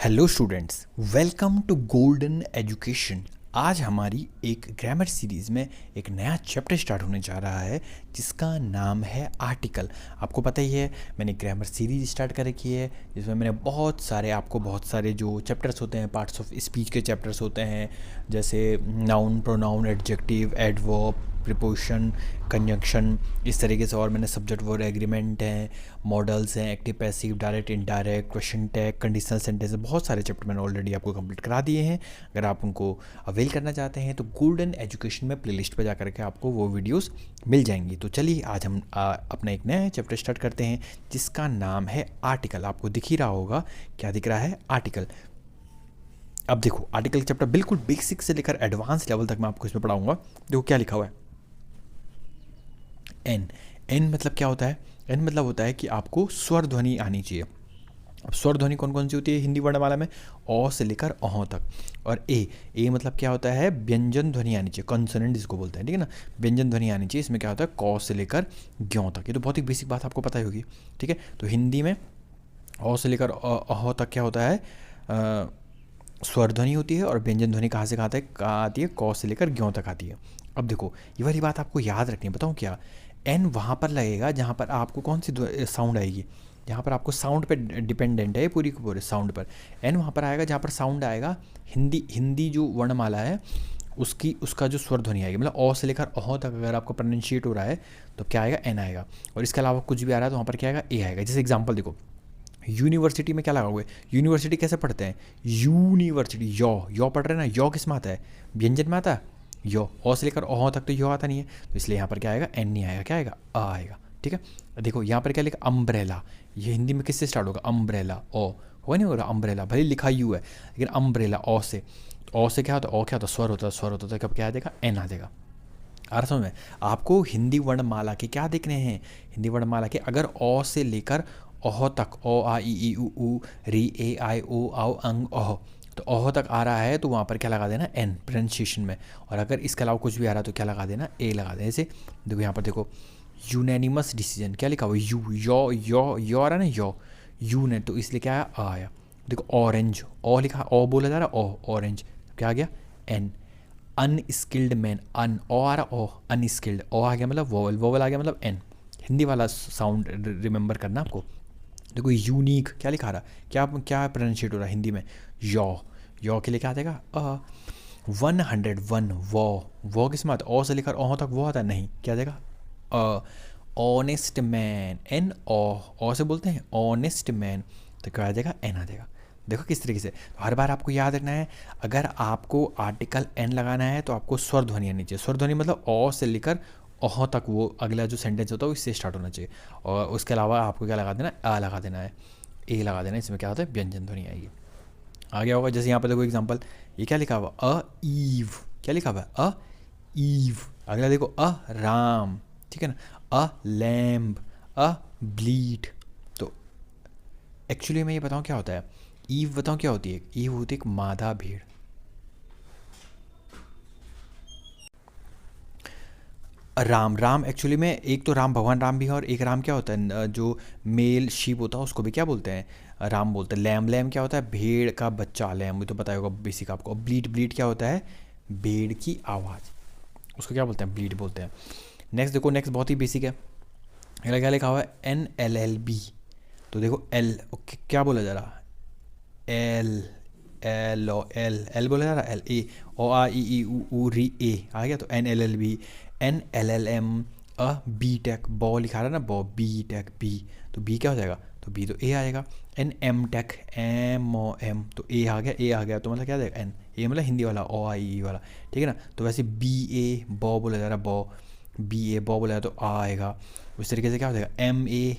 Hello students, welcome to golden education. आज हमारी एक ग्रामर सीरीज़ में एक नया चैप्टर स्टार्ट होने जा रहा है जिसका नाम है आर्टिकल। आपको पता ही है मैंने ग्रामर सीरीज स्टार्ट कर रखी है जिसमें मैंने बहुत सारे जो चैप्टर्स होते हैं, पार्ट्स ऑफ स्पीच के चैप्टर्स होते हैं, जैसे noun, pronoun, adjective, adverb, preposition, conjunction, इस तरीके से। और मैंने सब्जेक्ट वर्ब एग्रीमेंट हैं, मॉडल्स हैं, active passive, direct indirect, question tag, conditional sentence, बहुत सारे चैप्टर मैंने ऑलरेडी आपको कंप्लीट करा दिए हैं। अगर आप उनको अवेल करना चाहते हैं तो गोल्डन एजुकेशन में प्लेलिस्ट पर जा करके आपको वो वीडियोस मिल जाएंगी। तो चलिए आज हम अपना एक नया चैप्टर स्टार्ट करते हैं जिसका नाम है आर्टिकल। आपको दिख ही रहा होगा, क्या दिख रहा है? आर्टिकल। अब देखो, आर्टिकल चैप्टर बिल्कुल बेसिक से लेकर एडवांस लेवल तक मैं आपको इसमें पढ़ाऊंगा। देखो क्या लिखा हुआ है। एन। एन मतलब क्या होता है? एन मतलब होता है कि आपको स्वर ध्वनि आनी चाहिए। अब स्वर ध्वनि कौन कौन सी होती है हिंदी वर्णमाला में? अ से लेकर अह तक। और ए मतलब क्या होता है? व्यंजन ध्वनि आनी चाहिए, कॉन्सोनेंट जिसको बोलते हैं, ठीक है ना। व्यंजन ध्वनि आनी चाहिए। इसमें क्या होता है? क से लेकर ज्यों तक। ये तो बहुत ही बेसिक बात आपको पता ही होगी, ठीक है। तो हिंदी में अ से लेकर अह तक क्या होता है? स्वर ध्वनि होती है। और व्यंजन ध्वनि कहाँ से कहाँ आती है? क से लेकर ज्यों तक आती है। अब देखो, ये वाली बात आपको याद रखनी है। बताऊँ क्या? एन वहाँ पर लगेगा जहाँ पर आपको कौन सी साउंड आएगी, जहाँ पर आपको साउंड पे डिपेंडेंट है, पूरी के पूरे साउंड पर। एन वहाँ पर आएगा जहाँ पर साउंड आएगा। हिंदी जो वर्णमाला है उसका जो स्वर ध्वनि आएगी, मतलब अ से लेकर अह तक अगर आपको प्रोनाउंशिएट हो रहा है तो क्या आएगा? एन आएगा। और इसके अलावा कुछ भी आ रहा है तो वहाँ पर क्या आएगा? ए आएगा। जैसे एग्जाम्पल देखो, यूनिवर्सिटी में क्या लगा हुआ है? यूनिवर्सिटी कैसे पढ़ते हैं? यूनिवर्सिटी, यौ पढ़ रहे हैं ना। यौ किस में आता है? व्यंजन में आता है। यो अ से लेकर अह तक तो यो आता नहीं है, तो इसलिए यहाँ पर क्या आएगा? एन नहीं आएगा, क्या आएगा? अ आएगा, ठीक है। देखो यहाँ पर क्या लिखा? अम्ब्रेला। ये हिंदी में किससे स्टार्ट होगा? अम्ब्रेला। ओ होगा नहीं होगा? अम्ब्रेला भले लिखा यू है लेकिन अम्ब्रेला अ से। अ से क्या होता है? क्या होता है? स्वर होता है। स्वर होता है कब क्या आ जाएगा? एन आ जाएगा। आ रहा समझ में? आपको हिंदी वर्णमाला के क्या देखने हैं? हिंदी वर्णमाला के अगर अ से लेकर अह तक, अ आ इ ई उ ऊ री ए आई ओ आओ अंग अह, तो अह तक आ रहा है तो वहाँ पर क्या लगा देना? एन, प्रोनाउंसिएशन में। और अगर इसके अलावा कुछ भी आ रहा है तो क्या लगा देना? ए लगा देना। जैसे देखो यहाँ पर देखो, यूनैनिमस डिसीजन क्या लिखा हुआ? यू, यो आ रहा है ना, यू ने, तो इसलिए क्या आया? आया। देखो ऑरेंज, ओ लिखा, ओ बोला जा रहा, ओ ऑरेंज, क्या आ गया? एन। अनस्किल्ड मैन, अन ओ आ रहा, ओ अनस्किल्ड, ओ आ गया मतलब वोवल, वोवल आ गया मतलब एन। हिंदी वाला साउंड रिमेंबर करना आपको। देखो यूनिक क्या लिखा रहा, क्या प्रोनाउंशिएट हो रहा है हिंदी में? यो के लिए क्या आ जाएगा? 101, वो किस में आता है? ओ से लेकर अह तक वो आता है नहीं, क्या आ जाएगा? ऑनेस्ट मैन, एन ओ से बोलते हैं ऑनेस्ट मैन, तो क्या आ जाएगा? एन आ जाएगा। देखो किस तरीके से। तो हर बार आपको याद रखना है, अगर आपको आर्टिकल एन लगाना है तो आपको स्वर ध्वनि आनी चाहिए। स्वर ध्वनि मतलब अ से लेकर अह तक, वो अगला जो सेंटेंस होता है वो इससे स्टार्ट होना चाहिए। और उसके अलावा आपको क्या लगा देना? आ लगा देना है, ए लगा देना है। इसमें क्या होता है? व्यंजन ध्वनि आएगी। आ गया होगा। जैसे यहाँ पर देखो एग्जांपल, ये क्या लिखा हुआ? अ ईव, क्या लिखा हुआ है? अ ईव। अगला देखो, अ राम, ठीक है ना। अ लैम्ब, अ ब्लीड। तो एक्चुअली मैं ये बताऊँ क्या होता है? ईव बताऊँ क्या होती है? ईव होती है एक मादा भेड़। राम एक्चुअली में एक तो राम, भगवान राम भी है, और एक राम क्या होता है? जो मेल शीप होता है उसको भी क्या बोलते हैं? राम बोलते हैं। लैम क्या होता है? भेड़ का बच्चा, लैम, ये तो पता होगा बेसिक आपको। और ब्लीड क्या होता है? भेड़ की आवाज़, उसको क्या बोलते हैं? ब्लीड बोलते हैं। नेक्स्ट देखो, नेक्स्ट बहुत ही बेसिक है। क्या लिखा हुआ है? NLLB। तो देखो एल, क्या बोला जा रहा? एल, एल बोला जा रहा, एल ए, ओ आ ई ई ऊ री ए आ गया, तो NLLB। NLLM, बी टेक, बॉ लिखा रहा है ना, बॉ, बी टेक बी, तो बी क्या हो जाएगा? तो बी तो ए आएगा। NM tech, M O M, तो ए आ गया, ए आ गया तो मतलब क्या आ जाएगा? एन। ए मतलब हिंदी वाला, ओ आई ई वाला, ठीक है ना। तो वैसे BA, बॉ बोला जा रहा, बॉ, BA बॉ बोला तो आ आएगा। उस तरीके से क्या हो जाएगा? MA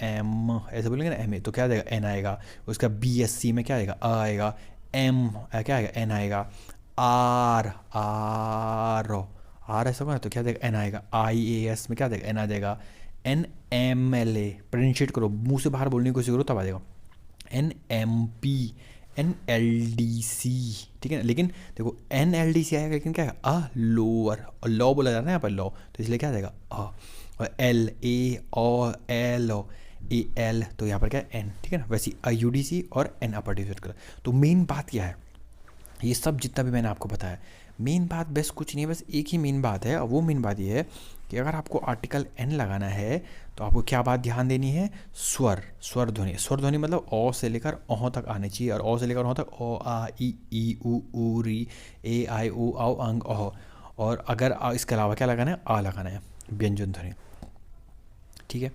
एम, ऐसे बोलेंगे ना, MA, तो क्या आ जाएगा? एन आएगा। उसका BSC में क्या आएगा? आ आएगा। एम क्या आएगा? एन आएगा। आर, आर ऐसा होगा तो क्या देगा? एन आएगा। IAS में क्या देगा? एन आ जाएगा। NMLA, प्रोनाउंशिएट करो, मुंह से बाहर बोलने की कोशिश करो तब आ जाएगा। NMP, NLDC, ठीक है ना। लेकिन देखो NLDC आएगा लेकिन क्या है? लोअर, और लॉ बोला जा रहा है ना यहाँ पर, लॉ, तो इसलिए क्या आ जाएगा? और LA और L, ए एल, तो यहाँ पर क्या है एन, ठीक है ना। वैसे आई यू डी सी और एन अपर डी कलर। तो मेन बात क्या है, ये सब जितना भी मैंने आपको बताया, मेन बात बस कुछ नहीं है, बस एक ही मेन बात है, और वो मेन बात ये है कि अगर आपको आर्टिकल एन लगाना है तो आपको क्या बात ध्यान देनी है, स्वर ध्वनि। स्वर ध्वनि मतलब ओ से लेकर अह तक आने चाहिए, और ओ से लेकर अह तक ओ आ ई उ री ए आई उ औ अंग अह। और अगर इसके अलावा क्या लगाना है, आ लगाना है, व्यंजन ध्वनि, ठीक है।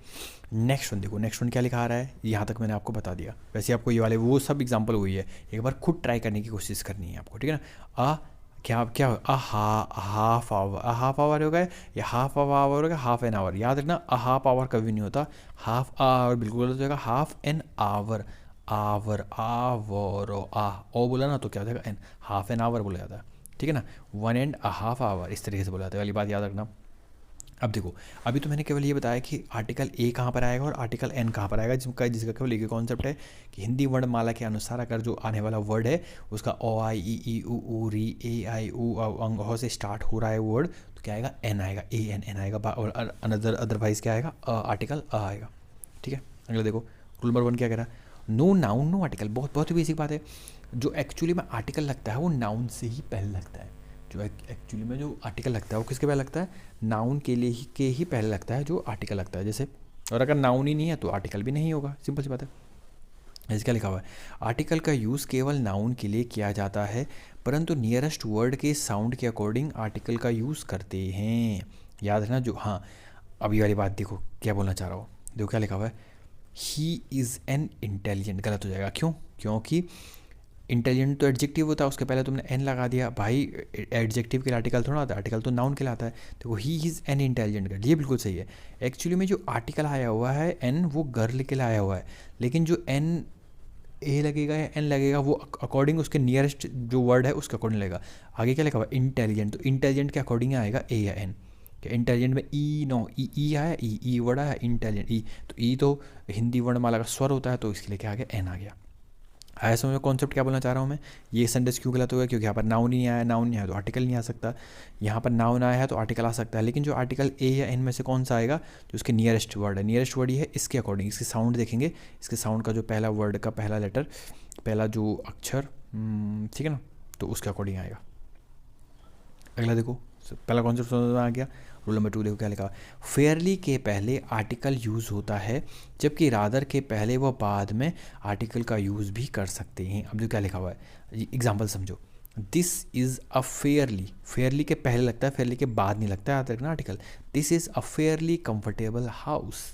नेक्स्ट वन देखो, नेक्स्ट वन क्या लिखा आ रहा है, यहाँ तक मैंने आपको बता दिया। वैसे आपको ये वाले वो सब एग्जांपल हुई है, एक बार खुद ट्राई करने की कोशिश करनी है आपको, ठीक है ना। क्या क्या हाफ आवर हो गया, या हाफ आवर हो गया, हाफ एन आवर। याद रखना हाफ आवर कभी नहीं होता, हाफ आवर बिल्कुल गलत हो जाएगा, half an hour, hour hour ओ बोला ना तो क्या हो जाएगा एन, हाफ एन आवर बोला जाता है, ठीक है ना। 1.5 आवर इस तरीके से बोला जाता है, वाली बात याद रखना। अब देखो, अभी तो मैंने केवल ये बताया कि आर्टिकल ए कहाँ पर आएगा और आर्टिकल एन कहाँ पर आएगा, जिसका केवल एक कॉन्सेप्ट है कि हिंदी वर्णमाला के अनुसार अगर जो आने वाला वर्ड है उसका ओ आई ई उ री ए आई उ अंग हो से स्टार्ट हो रहा है वर्ड, तो क्या आएगा, एन आएगा, ए एन आएगा, और अदरवाइज क्या आएगा, आर्टिकल आएगा, ठीक है। अगला देखो, रूल नंबर 1 क्या कह रहा है, नो नाउन नो आर्टिकल। बहुत बहुत ही बेसिक बात है, जो एक्चुअली में आर्टिकल लगता है वो नाउन से ही पहले लगता है। जो एक्चुअली में जो आर्टिकल लगता है वो किसके पहले लगता है, नाउन के ही पहले लगता है जो आर्टिकल लगता है, जैसे। और अगर नाउन ही नहीं है तो आर्टिकल भी नहीं होगा, सिंपल सी बात है। ऐसे क्या लिखा हुआ है, आर्टिकल का यूज़ केवल नाउन के लिए किया जाता है, परंतु नियरेस्ट वर्ड के साउंड के अकॉर्डिंग आर्टिकल का यूज़ करते हैं। याद रखना जो, हाँ अभी वाली बात देखो क्या बोलना चाह रहा हूँ, देखो क्या लिखा हुआ है, ही इज़ एन इंटेलिजेंट, गलत हो जाएगा, क्यों, क्योंकि इंटेलिजेंट तो एडजेक्टिव होता है, उसके पहले तुमने एन लगा दिया भाई, एडजेक्टिव के लिए आर्टिकल थोड़ा आता है, आर्टिकल तो नाउन के लिए आता है। तो he is an intelligent girl, ये बिल्कुल सही है। एक्चुअली में जो आर्टिकल आया हुआ है एन, वो गर्ल के लिए आया हुआ है, लेकिन जो एन ए लगेगा या एन लगेगा वो अकॉर्डिंग उसके नियरेस्ट जो वर्ड है उसके अकॉर्डिंग लगेगा। आगे क्या लिखा हुआ है, इंटेलिजेंट, तो इंटेलिजेंट के अकॉर्डिंग आएगा ए या एन। क्या इंटेलिजेंट में ई नो ई आया, ई वर्ड आया, इंटेलिजेंट ई, तो ई तो हिंदी वर्णमाला का स्वर होता है, तो इसके लिए क्या आ गया, एन आ गया। आया समझ में कॉन्सेप्ट क्या बोलना चाह रहा हूँ मैं। ये सेंटेंस क्यों गलत हो गया, क्योंकि यहाँ पर नाउन नहीं आया, नाउन नहीं आया तो आर्टिकल नहीं आ सकता, यहाँ पर नाउन आया है तो आर्टिकल आ सकता है, लेकिन जो आर्टिकल ए या एन में से कौन सा आएगा, जो उसके नियरेस्ट वर्ड है, नियरेस्ट वर्ड ये है, इसके अकॉर्डिंग इसके साउंड देखेंगे, इसके साउंड का जो पहला वर्ड का पहला लेटर, पहला जो अक्षर, ठीक है ना, तो उसके अकॉर्डिंग आएगा। अगला देखो, पहला कॉन्सेप्ट समझ में आ गया। रूल नंबर 2 देखो क्या लिखा, फेयरली के पहले आर्टिकल यूज़ होता है, जबकि रादर के पहले व बाद में आर्टिकल का यूज़ भी कर सकते हैं। अब जो क्या लिखा हुआ है, एग्जाम्पल समझो, this is a fairly, Fairlie के पहले लगता है, फेयरली के बाद नहीं लगता है, याद रखना article. This is a fairly comfortable house,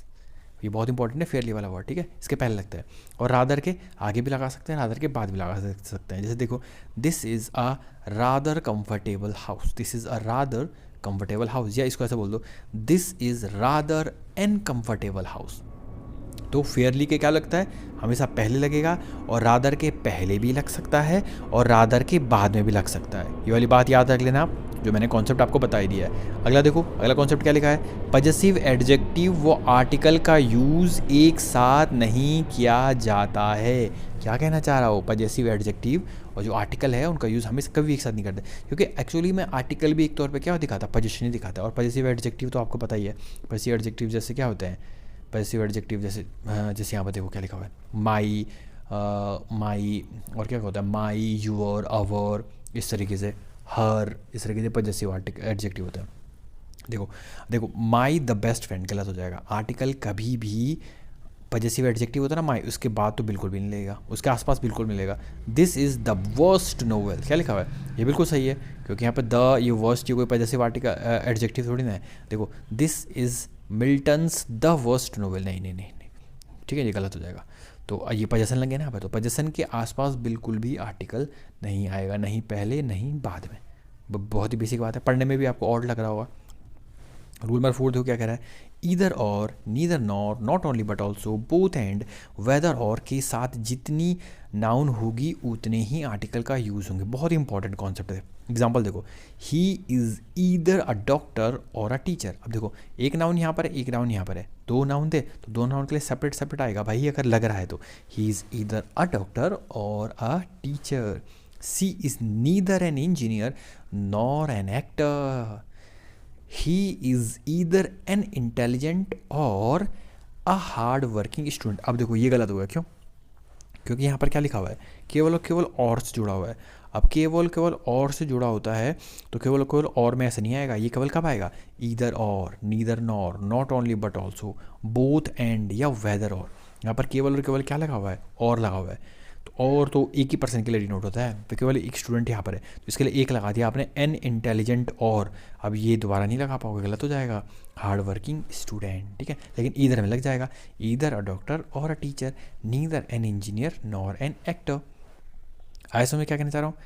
ये बहुत इंपॉर्टेंट है फेयरली वाला वर्ड, ठीक है, इसके पहले लगता है। और रादर के आगे भी लगा सकते हैं, रादर के बाद भी लगा सकते हैं, जैसे देखो, this is a rather comfortable house, this is a rather comfortable house, या इसको ऐसे बोल दो, this is rather an comfortable house. तो फेयरली के क्या लगता है, हमेशा पहले लगेगा, और रादर के पहले भी लग सकता है, और रादर के बाद में भी लग सकता है। ये वाली बात याद रख लेना आप, जो मैंने कॉन्सेप्ट आपको बता ही दिया है। अगला देखो, अगला कॉन्सेप्ट क्या लिखा है, पजेसिव एडजेक्टिव व आर्टिकल का यूज़ एक साथ नहीं किया जाता है। क्या कहना चाह रहा हो, पजेसिव एडजेक्टिव और जो आर्टिकल है उनका यूज़ हमें कभी एक साथ नहीं करते, क्योंकि एक्चुअली में आर्टिकल भी एक तौर पे क्या दिखाता है, पोजीशन ही दिखाता है, और पजेसिव एडजेक्टिव तो आपको पता ही है। पजेसिव एडजेक्टिव जैसे क्या होते हैं, पजेसिव एडजेक्टिव जैसे यहाँ पर देखो क्या लिखा हुआ है, माई, माई, और क्या होता है, माई, यूर, अवर, इस तरीके से, हर, इस तरीके से पजेसिव एडजेक्टिव होता है। देखो देखो, माई द बेस्ट फ्रेंड गलत हो जाएगा, आर्टिकल कभी भी पजेसिव एडजेक्टिव होता है ना माई, उसके बाद तो बिल्कुल भी नहीं लगेगा, उसके आसपास बिल्कुल मिलेगा। This is the worst novel, क्या लिखा हुआ है, ये बिल्कुल सही है, क्योंकि यहाँ पे द, ये वर्स्ट, ये कोई पजेसिव आर्टिकल एडजेक्टिव थोड़ी ना है। देखो, this is Milton's the worst novel, नहीं नहीं नहीं नहीं, ठीक है, ये गलत हो जाएगा। तो ये पजेसन लगे ना यहाँ पे, तो पजेसन के आसपास बिल्कुल भी आर्टिकल नहीं आएगा, नहीं पहले नहीं बाद में। बहुत ही बेसिक बात है, पढ़ने में भी आपको और लग रहा होगा। रूल नंबर 4 देखो क्या कह रहा है, either or, neither nor, not only but also, both and, whether or के साथ जितनी नाउन होगी उतने ही आर्टिकल का यूज़ होंगे। बहुत ही इंपॉर्टेंट कॉन्सेप्ट है। एग्जाम्पल देखो, he is either a doctor or a teacher. अब देखो, एक नाउन यहाँ पर है, एक नाउन यहाँ पर है, दो नाउन थे तो दो नाउन के लिए सेपरेट सेपरेट आएगा भाई, अगर लग रहा है तो। He is either a doctor or a teacher. She is neither an engineer nor an actor. He is either an intelligent or a hard working student. अब देखो ये गलत हो गया, क्यों? क्योंकि यहाँ पर क्या लिखा हुआ है, केवल और केवल और से जुड़ा हुआ है। अब केवल केवल और से जुड़ा होता है तो केवल केवल और में ऐसे नहीं आएगा, ये केवल कब आएगा? Either or, neither nor, not only but also, both and या वेदर और। यहाँ पर केवल और केवल क्या लगा हुआ है? और लगा हुआ है। तो और तो एक ही पर्सन के लिए डिनोट होता है, तो केवल एक स्टूडेंट यहाँ पर है तो इसके लिए एक लगा दिया आपने, एन इंटेलिजेंट और। अब ये दोबारा नहीं लगा पाओगे, गलत हो जाएगा, हार्ड वर्किंग स्टूडेंट, ठीक है। लेकिन ईदर में लग जाएगा, either a doctor or a teacher, neither an engineer nor an actor. आए समझ में क्या कहना चाह रहा हूँ?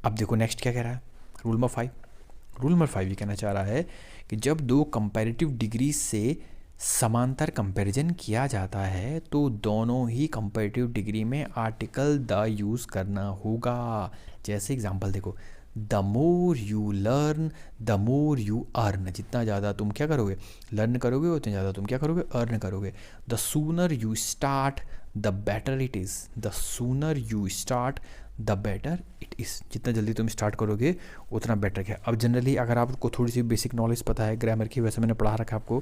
अब देखो नेक्स्ट क्या कह रहा है, रूल नंबर 5। रूल नंबर 5 ये कहना चाह रहा है कि जब दो कंपैरेटिव डिग्री से समांतर कंपैरिजन किया जाता है तो दोनों ही कंपैरेटिव डिग्री में आर्टिकल द यूज़ करना होगा। जैसे एग्जांपल देखो, the more you learn the more you earn. जितना ज़्यादा तुम क्या करोगे, लर्न करोगे, उतना ज़्यादा तुम क्या करोगे, अर्न करोगे। The sooner you start the better it is. The sooner you start the better it is. जितना जल्दी तुम स्टार्ट करोगे उतना बेटर है। अब जनरली अगर आपको थोड़ी सी बेसिक नॉलेज पता है ग्रामर की, वैसे मैंने पढ़ा रखा है आपको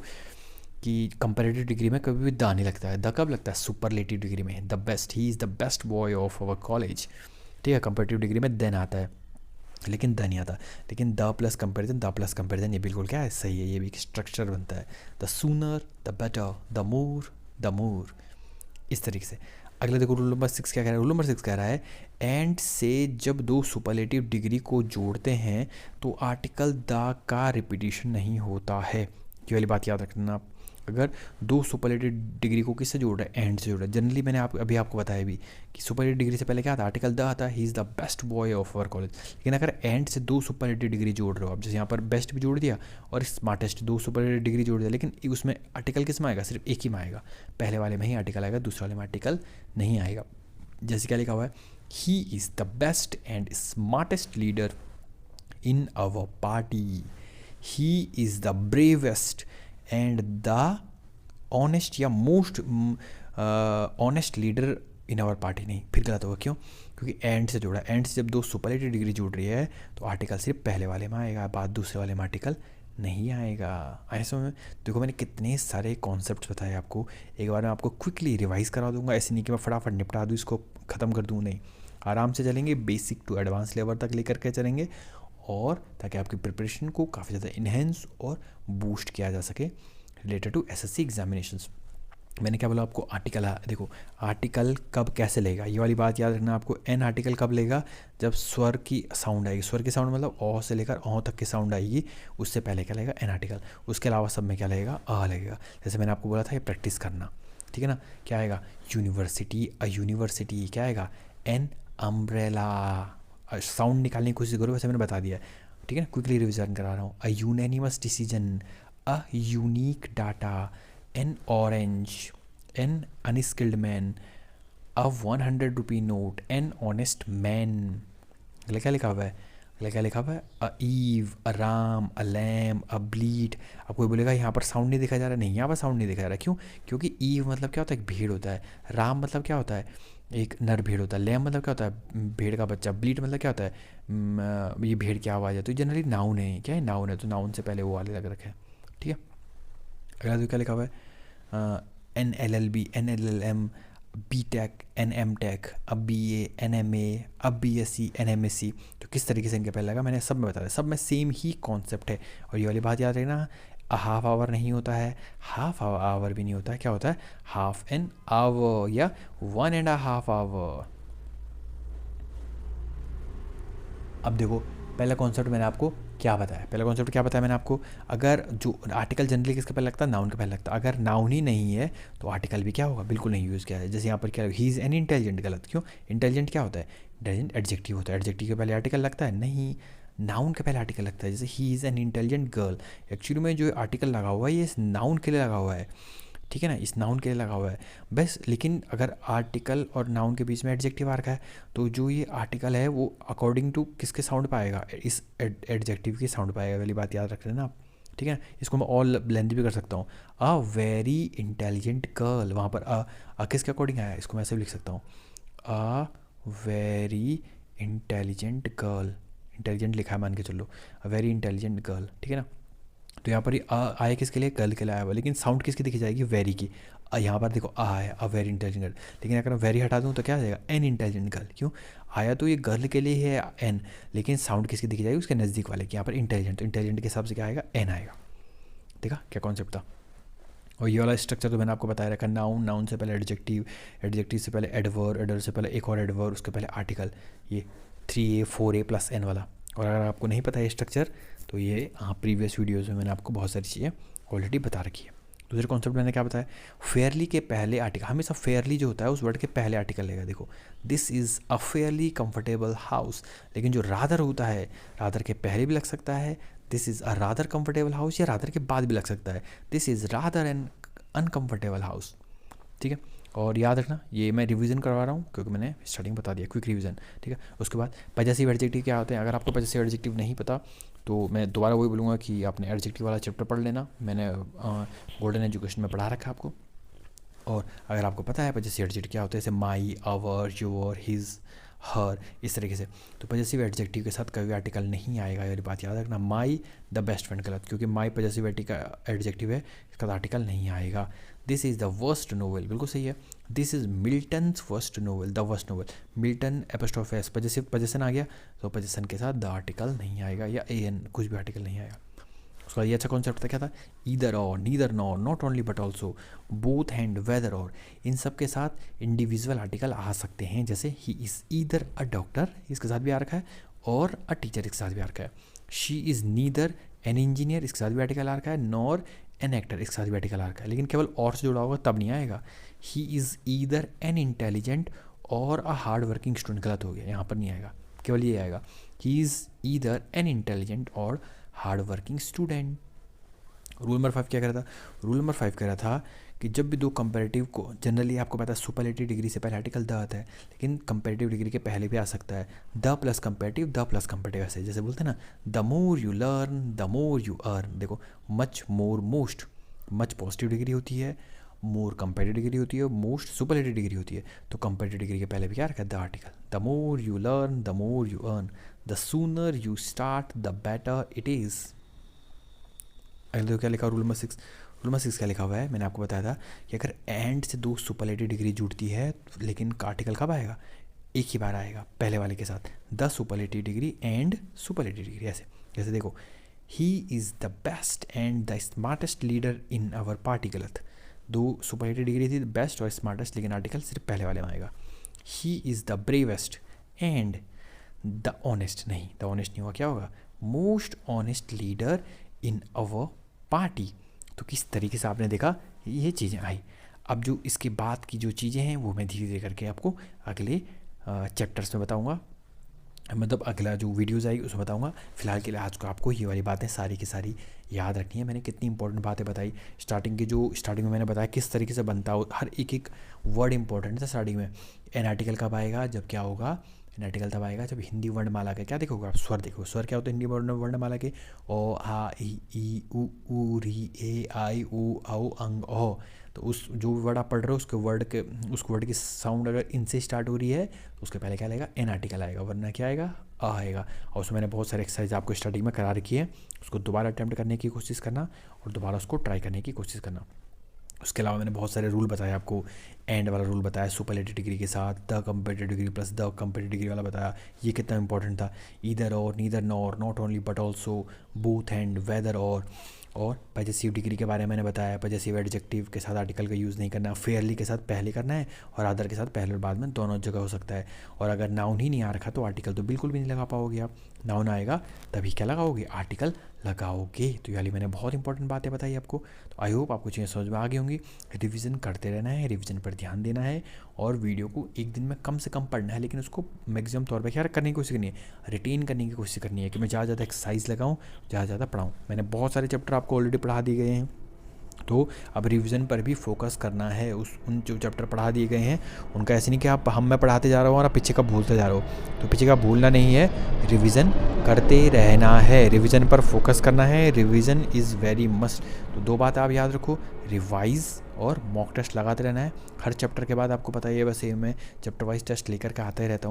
कि कंपैरेटिव डिग्री में कभी भी द नहीं लगता है। द कब लगता है? सुपरलेटिव डिग्री में। The best, he is the best boy of our college, ठीक है। कंपैरेटिव डिग्री में देन आता है, लेकिन द नहीं आता। लेकिन द प्लस कंपेरिजन ये बिल्कुल क्या है, सही है, ये भी एक स्ट्रक्चर बनता है। The sooner the better, the more, इस तरीके से। अगला देखो रूल नंबर 6 क्या कह रहा है। रूल नंबर 6 कह रहा है एंड से जब दो सुपरलेटिव डिग्री को जोड़ते हैं तो आर्टिकल द का रिपीटिशन नहीं होता है। ये वाली बात याद रखना आप। अगर दो सुपरलेटिव डिग्री को किससे जोड़ रहा है? एंड से जोड़ रहा है। जनरली मैंने अभी आपको बताया भी कि सुपरलेटिव डिग्री से पहले क्या आता है? आर्टिकल द आता है, he is the best boy of our college. लेकिन अगर एंड से दो सुपरलेटिव डिग्री जोड़ रहे हो आप, जैसे यहाँ पर बेस्ट भी जोड़ दिया और स्मार्टेस्ट, दो सुपरलेटिव डिग्री जोड़ दिया, लेकिन उसमें आर्टिकल किस में आएगा? सिर्फ एक ही में आएगा, पहले वाले में ही आर्टिकल आएगा, दूसरे वाले में आर्टिकल नहीं आएगा। जैसे क्या लिखा हुआ है, he is the best and smartest leader in our party, he is the bravest and the honest या most honest leader in our party. नहीं, फिर गलत होगा, क्यों? क्योंकि एंड से जोड़ा। एंड से जब दो सुपरलेटिव डिग्री जुड़ रही है तो आर्टिकल सिर्फ पहले वाले में आएगा, बाद दूसरे वाले में आर्टिकल नहीं आएगा। ऐसे में देखो मैंने कितने सारे कॉन्सेप्ट्स बताए आपको, एक बार मैं आपको क्विकली रिवाइज करा दूंगा। ऐसे नहीं कि मैं फटाफट निपटा दूँ, इसको ख़त्म कर दूँ, नहीं, आराम से चलेंगे, बेसिक टू एडवांस लेवल तक लेकर के चलेंगे, और ताकि आपकी प्रिपरेशन को काफ़ी ज़्यादा इन्हेंस और बूस्ट किया जा सके रिलेटेड टू एसएससी एग्जामिनेशंस। मैंने क्या बोला आपको, आर्टिकल। देखो आर्टिकल कब कैसे लेगा, ये वाली बात याद रखना आपको। एन आर्टिकल कब लेगा? जब स्वर की साउंड आएगी। स्वर की साउंड मतलब ओ से लेकर औ तक की साउंड आएगी, उससे पहले क्या लगेगा? An article. उसके अलावा सब में क्या लगेगा? अ लगेगा। जैसे मैंने आपको बोला था ये प्रैक्टिस करना, ठीक है ना। क्या आएगा? University, a university. क्या आएगा? An umbrella. साउंड निकालने की कोशिश करो, वैसे मैंने बता दिया है, ठीक है ना। क्विकली रिविजन करा रहा हूँ। A unanimous decision, a unique data, an orange, an unskilled man, a 100 rupee note, an honest man. अगला क्या लिखा हुआ है? अगला क्या लिखा हुआ है? अ ईव, अ राम, अ लैम, अ ब्लीड। अब कोई बोलेगा यहाँ पर साउंड नहीं देखा जा रहा, नहीं यहाँ पर साउंड नहीं देखा जा रहा, क्यों? क्योंकि ईव मतलब क्या होता है? एक भेड़ होता है। राम मतलब क्या होता है? एक नर भेड़ होता है। लैम मतलब क्या होता है? भेड़ का बच्चा। ब्लीड मतलब क्या होता है? ये भेड़ की आवाज़ है। तो जनरली नाउन है, क्या है? नाउन है, तो नाउन से पहले वो वाले लग रखे हैं, ठीक है। अगला तो क्या लिखा हुआ है? An L L B, an L L M, B tech, an M tech, अब B A, an M A, अब B S C, an M S C. तो किस तरीके से इनके पहले लगा मैंने सब में बताया, सब में सेम ही कॉन्सेप्ट है। और ये वाली बात याद रखना, हाफ आवर नहीं होता है, हाफ आवर भी नहीं होता है, क्या होता है? हाफ एन आवर या 1.5 आवर। अब देखो पहला कॉन्सेप्ट मैंने आपको क्या बताया, पहला कॉन्सेप्ट क्या बताया मैंने आपको? अगर जो आर्टिकल जनरली किसके पहले लगता है? नाउन के पहले लगता है। अगर नाउन ही नहीं है तो आर्टिकल भी क्या होगा? बिल्कुल नहीं यूज़ किया है। जैसे यहाँ पर क्या, ही इज़ एन इंटेलिजेंट, गलत, क्यों? इंटेलिजेंट क्या होता है? इंटेलिजेंट एडजेक्टिव होता है। एडजेक्टिव के पहले आर्टिकल लगता है? नहीं, नाउन के पहले आर्टिकल लगता है। जैसे he is an intelligent girl, actually में जो आर्टिकल लगा हुआ है ये इस नाउन के लिए लगा हुआ है, ठीक है ना, इस नाउन के लिए लगा हुआ है बस। लेकिन अगर आर्टिकल और नाउन के बीच में एडजेक्टिव आ रखा है तो जो ये आर्टिकल है वो अकॉर्डिंग टू किसके साउंड पाएगा? इस एडजेक्टिव की साउंड पाएगा, वाली बात याद रख लेना आप, ठीक है। इसको मैं और लेंथ भी कर सकता हूँ। अ वेरी इंटेलिजेंट गर्ल, वहाँ पर किसके अकॉर्डिंग आया? इसको मैं ऐसे भी लिख सकता हूँ, a very intelligent girl. Intelligent लिखा है मान के चलो, अ वेरी इंटेलिजेंट गर्ल, ठीक है ना। तो यहाँ पर ये आए किसके लिए, गर्ल के लिए आया हुआ, लेकिन साउंड किसकी दिखी जाएगी, वेरी की। यहाँ पर देखो आ है, अ वेरी इंटेलिजेंट गर्ल, लेकिन अगर मैं वेरी हटा दूँ तो क्या आ जाएगा, एन इंटेलिजेंट गर्ल। क्यों, आया तो ये गर्ल के लिए है एन, लेकिन साउंड किसकी दिखी जाएगी, उसके नज़दीक वाले की। यहाँ पर इंटेलिजेंट, तो इंटेलिजेंट के हिसाब से क्या आएगा, एन आएगा। देखा क्या कॉन्सेप्ट था। और ये वाला स्ट्रक्चर तो मैंने आपको बताया रखा, नाउन, नाउन से पहले एडजेक्टिव, एडजेक्टिव से पहले एडवर्ब, एडवर्ब से पहले एक और एडवर्ब, उसके पहले आर्टिकल, ये 3A 4A प्लस एन वाला। और अगर आपको नहीं पता है स्ट्रक्चर तो ये प्रीवियस वीडियोज़ में मैंने आपको बहुत सारी चीज़ें ऑलरेडी बता रखी है। दूसरे कॉन्सेप्ट मैंने क्या बताया, फेयरली के पहले आर्टिकल, हमेशा फेयरली जो होता है उस वर्ड के पहले आर्टिकल लेगा। देखो this is a fairly comfortable house, लेकिन जो रादर होता है, रादर के पहले भी लग सकता है, this is a rather comfortable house, या रादर के बाद भी लग सकता है, this is rather an uncomfortable house. ठीक है, और याद रखना ये मैं रिवीजन करवा रहा हूँ क्योंकि मैंने स्टार्टिंग बता दिया, क्विक रिवीजन। ठीक है, उसके बाद पजेसिव एडजेक्टिव क्या होते हैं। अगर आपको पजेसिव एडजेक्टिव नहीं पता तो मैं दोबारा वही बोलूँगा कि आपने एडजेक्टिव वाला चैप्टर पढ़ लेना, मैंने गोल्डन एजुकेशन में पढ़ा रखा है आपको। और अगर आपको पता है पजेसिव एडजेक्टिव क्या होते हैं, जैसे माई, आवर, योर, हिज, हर, इस तरीके से, तो पजेसिव एडजेक्टिव के साथ कभी आर्टिकल नहीं आएगा। ये बात याद रखना, माई द बेस्ट फ्रेंड गलत, क्योंकि माई पजेसिव एडजेक्टिव है, इसका आर्टिकल नहीं आएगा। This is the worst novel, बिल्कुल सही है, this is Milton's worst novel, the worst novel, Milton apostrophe S, possessive possession आ गया तो पजेसन के साथ द आर्टिकल नहीं आएगा, या एन, कुछ भी आर्टिकल नहीं आएगा। उसका ये अच्छा कॉन्सेप्ट था, क्या था, either or, neither nor, not only but also, both and, whether or, इन सब के साथ इंडिविजुअल आर्टिकल आ सकते हैं। जैसे ही इज़ ईदर अ डॉक्टर, इसके साथ भी आ रखा है, और अ टीचर, इसके साथ भी आ रखा है। She is neither an engineer, इसके साथ भी आर्टिकल आ रखा है, नॉर एन एक्टर, इसके साथ भी आर्टिकल आ रखा है, लेकिन केवल और से जुड़ा होगा तब नहीं आएगा। He is either an intelligent और अ हार्ड वर्किंग स्टूडेंट, गलत हो गया, यहाँ पर नहीं आएगा, केवल ये आएगा, he is either an intelligent or hard working student. Rule number 5 क्या कह रहा था, रूल नंबर 5 कह रहा था कि जब भी दो कंपैरेटिव को, जनरली आपको पता है सुपरलेटिव डिग्री से पहले आर्टिकल द आता है, लेकिन कंपैरेटिव डिग्री के पहले भी आ सकता है the plus comparative, the plus comparative, ऐसे जैसे बोलते हैं ना, the more you learn the more you earn. देखो मच, मोर, मोस्ट, मच पॉजिटिव डिग्री होती है, मोर कंपैरेटिव डिग्री होती है, मोस्ट सुपरलेटिव डिग्री होती है। तो कंपैरेटिव डिग्री के पहले भी क्या रखा है, the article, the more you learn the more you earn, the sooner you start the better it is. अगले तो क्या लिखा, रूल नंबर 6, रूल नंबर 6 क्या लिखा हुआ है, मैंने आपको बताया था कि अगर एंड से दो सुपरलेटिव डिग्री जुड़ती है, लेकिन आर्टिकल कब आएगा, एक ही बार आएगा, पहले वाले के साथ, the superlative degree and superlative degree, ऐसे। जैसे देखो he is the best and the smartest leader in our party, गलत, दो सुपरलेटिव डिग्री थी, बेस्ट और स्मार्टेस्ट, लेकिन आर्टिकल सिर्फ पहले वाले में आएगा। He is the bravest and the honest, नहीं, द ऑनेस्ट नहीं हुआ, क्या होगा, most honest leader in our party. तो किस तरीके से आपने देखा ये चीज़ें आई। अब जो इसके बाद की जो चीज़ें हैं वो मैं धीरे धीरे करके आपको अगले चैप्टर्स में बताऊंगा, मतलब अगला जो वीडियोज़ आएगी उसमें बताऊंगा। फिलहाल के लिए आज को आपको ये वाली बातें सारी की सारी याद रखनी है। मैंने कितनी इंपॉर्टेंट बातें बताई, स्टार्टिंग में मैंने बताया किस तरीके से बनता हो, हर एक एक वर्ड इंपॉर्टेंट था स्टार्टिंग में। एन आर्टिकल कब आएगा, जब क्या होगा, एन आर्टिकल तब आएगा जब हिंदी वर्णमाला के क्या देखोगे आप, स्वर देखो, स्वर क्या होता है हिंदी वर्णमाला के, ओ आ ई उ री ए आई उ औ अंग ओ। तो उस जो वर्ड आप पढ़ रहे हो उस वर्ड की साउंड अगर इनसे स्टार्ट हो रही है तो उसके पहले क्या आएगा, एन आर्टिकल आएगा, वरना क्या आएगा, आ आएगा। और उसमें मैंने बहुत सारे एक्सरसाइज आपको स्टार्टिंग में करा रखी है, उसको दोबारा अटैम्प्ट करने की कोशिश करना और दोबारा उसको ट्राई करने की कोशिश करना। उसके अलावा मैंने बहुत सारे रूल बताए आपको, एंड वाला रूल बताया सुपरलेटिव डिग्री के साथ, the comparative degree plus the comparative degree वाला बताया, ये कितना इंपॉर्टेंट था, either or, neither nor, not only but also, both and, whether or possessive degree के बारे में मैंने बताया, पजेसिव एडजेक्टिव के साथ आर्टिकल का यूज़ नहीं करना, फेयरली के साथ पहले करना है और अदर के साथ पहले और बाद में, दोनों जगह हो सकता है। और अगर नाउन ही नहीं आ रखा तो आर्टिकल तो बिल्कुल भी नहीं लगा पाओगे आप, नाउन आएगा तभी क्या लगाओगे, आर्टिकल लगाओगे। तो यानी मैंने बहुत इंपॉर्टेंट बातें बताई आपको। तो आई होप आपको चीज़ें समझ में आ गई होंगी। रिवीजन करते रहना है, रिवीजन पर ध्यान देना है और वीडियो को एक दिन में कम से कम पढ़ना है, लेकिन उसको मैक्सिमम तौर पर क्या करने की कोशिश करनी है, रिटेन करने की कोशिश करनी है कि मैं ज़्यादा ज़्यादा एक्सरसाइज लगाऊँ, ज़्यादा ज़्यादा पढ़ाऊँ। मैंने बहुत सारे चैप्टर आपको ऑलरेडी पढ़ा दिए गए हैं, तो अब रिवीजन पर भी फोकस करना है। उन जो चैप्टर पढ़ा दिए गए हैं उनका ऐसे नहीं कि आप मैं पढ़ाते जा रहा हूँ और आप पीछे का भूलते जा रहे हो, तो पीछे का भूलना नहीं है, रिवीजन करते रहना है, रिवीजन पर फोकस करना है, रिवीजन इज़ वेरी मस्ट। तो दो बात आप याद रखो, रिवाइज और मॉक टेस्ट लगाते रहना है हर चैप्टर के बाद। आपको पता ही है वैसे मैं चैप्टर वाइज टेस्ट लेकर के आते रहता हूँ।